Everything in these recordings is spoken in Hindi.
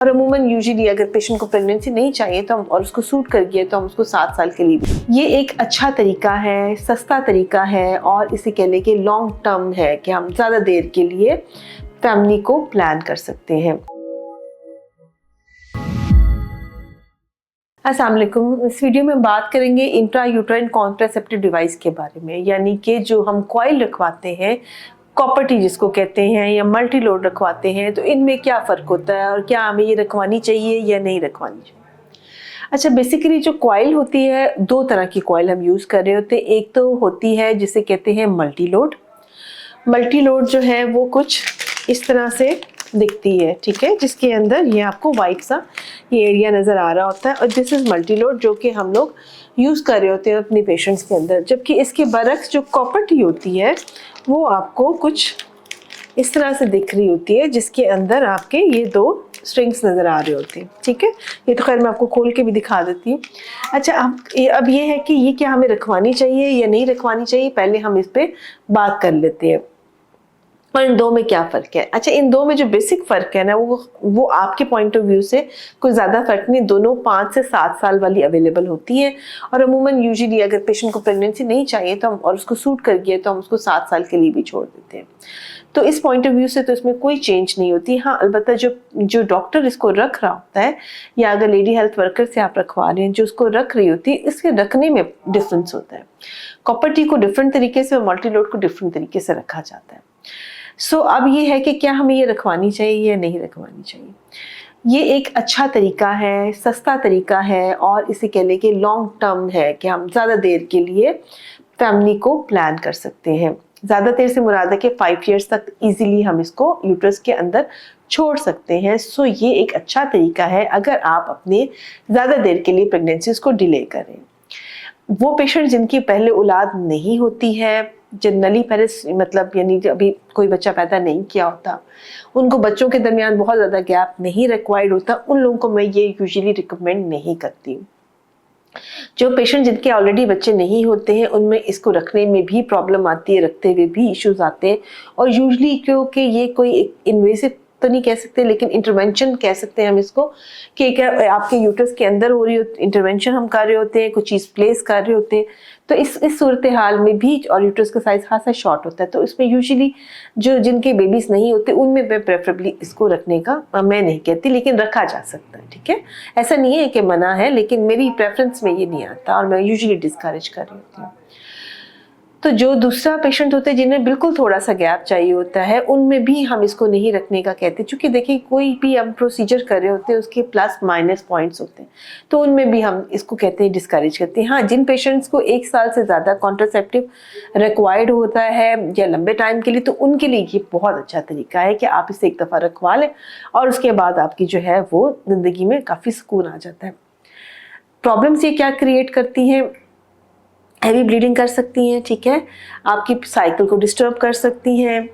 और अमूमन यूजुअली अगर पेशेंट को प्रेगनेंसी नहीं चाहिए तो हम और उसको सूट कर गया तो हम उसको 7 साल के लिए ये एक अच्छा तरीका है, सस्ता तरीका है और इसे कह लें कि लॉन्ग टर्म है कि हम ज़्यादा देर के लिए फैमिली को प्लान कर सकते हैं। अस्सलाम वालेकुम। इस वीडियो में बात करेंगे इंट्रा यूट्राइन कॉन्ट्रासेप्टिव डिवाइस के बारे में, यानी कि जो हम कॉइल रखवाते हैं, कॉपर टी जिसको कहते हैं, या मल्टी लोड रखवाते हैं, तो इनमें क्या फ़र्क होता है और क्या हमें ये रखवानी चाहिए या नहीं रखवानी चाहिए। अच्छा, बेसिकली जो कॉइल होती है, दो तरह की कॉइल हम यूज़ कर रहे होते हैं। एक तो होती है जिसे कहते हैं मल्टी लोड। मल्टी लोड जो है वो कुछ इस तरह से दिखती है, ठीक है, जिसके अंदर ये आपको वाइट सा ये एरिया नज़र आ रहा होता है और दिस इज़ मल्टी लोड जो कि हम लोग यूज़ कर रहे होते हैं अपनी पेशेंट्स के अंदर। जबकि इसके बरक्स जो कॉपर टी होती है वो आपको कुछ इस तरह से दिख रही होती है, जिसके अंदर आपके ये दो स्ट्रिंग्स नज़र आ रहे होते हैं, ठीक है। ये तो खैर मैं आपको खोल के भी दिखा देती हूँ। अच्छा, अब ये है कि ये क्या हमें रखवानी चाहिए या नहीं रखवानी चाहिए, पहले हम इस पर बात कर लेते हैं और इन दो में क्या फ़र्क है। अच्छा, इन दो में जो बेसिक फ़र्क है ना वो आपके पॉइंट ऑफ व्यू से कोई ज़्यादा फ़र्क नहीं। दोनों 5 से 7 साल वाली अवेलेबल होती हैं और अमूमन यूजुअली अगर पेशेंट को प्रेगनेंसी नहीं चाहिए तो हम और उसको सूट कर गया तो हम उसको 7 साल के लिए भी छोड़ देते हैं। तो इस पॉइंट ऑफ व्यू से तो इसमें कोई चेंज नहीं होती। हाँ, अलबत्ता जो डॉक्टर इसको रख रहा होता है या अगर लेडी हेल्थ वर्कर से आप रखवा रहे हैं, जो उसको रख रही होती है, इसके रखने में डिफरेंस होता है। कॉपर टी को डिफरेंट तरीके से और मल्टी लोड को डिफरेंट तरीके से रखा जाता है। अब ये है कि क्या हमें ये रखवानी चाहिए या नहीं रखवानी चाहिए। ये एक अच्छा तरीका है, सस्ता तरीका है और इसे कह लें कि लॉन्ग टर्म है कि हम ज़्यादा देर के लिए फैमिली को प्लान कर सकते हैं। ज़्यादा देर से मुराद है कि 5 इयर्स तक इजीली हम इसको यूट्रस के अंदर छोड़ सकते हैं। ये एक अच्छा तरीका है अगर आप अपने ज़्यादा देर के लिए प्रेगनेंसीज को डिले करें। वो पेशेंट जिनकी पहले औलाद नहीं होती है, जनरली पेरिस मतलब यानी अभी कोई बच्चा पैदा नहीं किया होता, उनको बच्चों के दरमियान बहुत ज़्यादा गैप नहीं रिक्वायर्ड होता, उन लोगों को मैं ये यूजुअली रिकमेंड नहीं करती हूँ। जो पेशेंट जिनके ऑलरेडी बच्चे नहीं होते हैं उनमें इसको रखने में भी प्रॉब्लम आती है, रखते हुए भी इश्यूज आते हैं और यूजुअली क्योंकि ये कोई इन्वेसिव तो नहीं कह सकते लेकिन इंटरवेंशन कह सकते हैं हम इसको, कि क्या आपके यूट्रस के अंदर हो रही हो, इंटरवेंशन हम कर रहे होते हैं, कुछ चीज़ प्लेस कर रहे होते हैं, तो इस सूरत हाल में भी और यूट्रस का साइज खासा शॉर्ट होता है, तो इसमें यूजुअली जो जिनके बेबीज नहीं होते उनमें मैं प्रेफरेबली इसको रखने का मैं नहीं कहती, लेकिन रखा जा सकता है, ठीक है। ऐसा नहीं है कि मना है, लेकिन मेरी प्रेफरेंस में ये नहीं आता और मैं यूजुअली डिस्करेज कर रही होती हूँ। तो जो दूसरा पेशेंट होते हैं जिन्हें बिल्कुल थोड़ा सा गैप चाहिए होता है, उनमें भी हम इसको नहीं रखने का कहते, क्योंकि देखिए कोई भी हम प्रोसीजर कर रहे होते हैं उसके प्लस माइनस पॉइंट्स होते हैं, तो उनमें भी हम इसको कहते हैं डिस्करेज करते हैं। हाँ, जिन पेशेंट्स को 1 साल से ज़्यादा कॉन्ट्रासेप्टिव रिक्वायर्ड होता है या लंबे टाइम के लिए, तो उनके लिए ये बहुत अच्छा तरीका है कि आप इसे एक दफ़ा रखवा लें और उसके बाद आपकी जो है वो ज़िंदगी में काफ़ी सुकून आ जाता है। प्रॉब्लम्स ये क्या क्रिएट करती हैं, हैवी ब्लीडिंग कर सकती हैं, ठीक है, आपकी साइकिल को डिस्टर्ब कर सकती हैं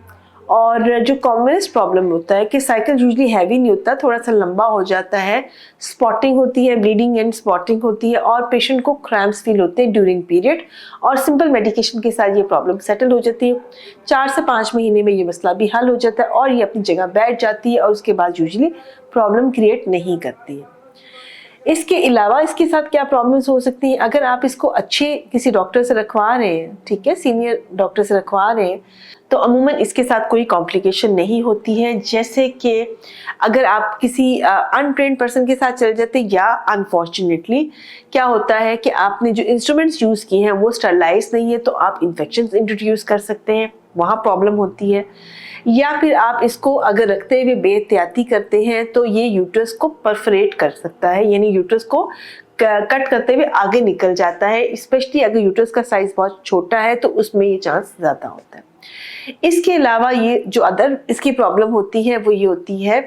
और जो कॉमनेस्ट प्रॉब्लम होता है कि साइकिल यूजुअली हैवी नहीं होता, थोड़ा सा लंबा हो जाता है, स्पॉटिंग होती है, ब्लीडिंग एंड स्पॉटिंग होती है और पेशेंट को क्रैम्प्स फील होते हैं ड्यूरिंग पीरियड और सिंपल मेडिकेशन के साथ ये प्रॉब्लम सेटल हो जाती है। 4 से 5 महीने में ये मसला भी हल हो जाता है और ये अपनी जगह बैठ जाती है और उसके बाद यूजुअली प्रॉब्लम क्रिएट नहीं करती है। इसके अलावा इसके साथ क्या प्रॉब्लम्स हो सकती हैं, अगर आप इसको अच्छे किसी डॉक्टर से रखवा रहे हैं, ठीक है, सीनियर डॉक्टर से रखवा रहे हैं, तो अमूमन इसके साथ कोई कॉम्प्लिकेशन नहीं होती है। जैसे कि अगर आप किसी अनट्रेन्ड पर्सन के साथ चले जाते हैं या अनफॉर्चुनेटली क्या होता है कि आपने जो इंस्ट्रूमेंट्स यूज़ किए हैं वो स्टरलाइज नहीं है, तो आप इन्फेक्शंस इंट्रोड्यूस कर सकते हैं, वहाँ प्रॉब्लम होती है। या फिर आप इसको अगर रखते हुए बेहतियाती करते हैं तो ये यूट्रस को परफोरेट कर सकता है, यानी यूट्रस को कट करते हुए आगे निकल जाता है, स्पेशली अगर यूट्रस का साइज बहुत छोटा है तो उसमें ये चांस ज़्यादा होता है। इसके अलावा ये जो अदर इसकी प्रॉब्लम होती है वो ये होती है,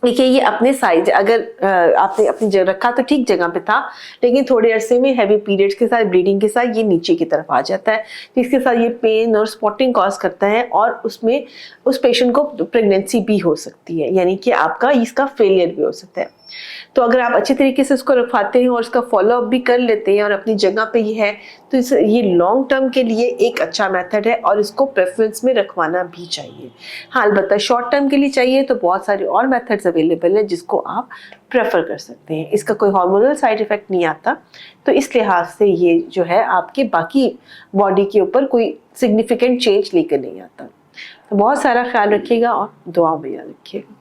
देखिए ये अपने साइज अगर आपने अपनी जगह रखा तो ठीक जगह पे था, लेकिन थोड़े अरसे में हैवी पीरियड्स के साथ ब्लीडिंग के साथ ये नीचे की तरफ आ जाता है, जिसके साथ ये पेन और स्पॉटिंग कॉज करता है और उसमें उस पेशेंट को प्रेगनेंसी भी हो सकती है, यानी कि आपका इसका फेलियर भी हो सकता है। तो अगर आप अच्छे तरीके से उसको रखवाते हैं और उसका फॉलोअप भी कर लेते हैं और अपनी जगह पे ये है, तो ये लॉन्ग टर्म के लिए एक अच्छा मेथड है और इसको प्रेफरेंस में रखवाना भी चाहिए। हाँ, अलबत्ता शॉर्ट टर्म के लिए चाहिए तो बहुत सारे और मेथड्स अवेलेबल हैं जिसको आप प्रेफर कर सकते हैं। इसका कोई हार्मोनल साइड इफ़ेक्ट नहीं आता, तो इस लिहाज से ये जो है आपके बाकी बॉडी के ऊपर कोई सिग्निफिकेंट चेंज लेकर नहीं आता। तो बहुत सारा ख्याल रखिएगा और दुआ में याद रखिएगा।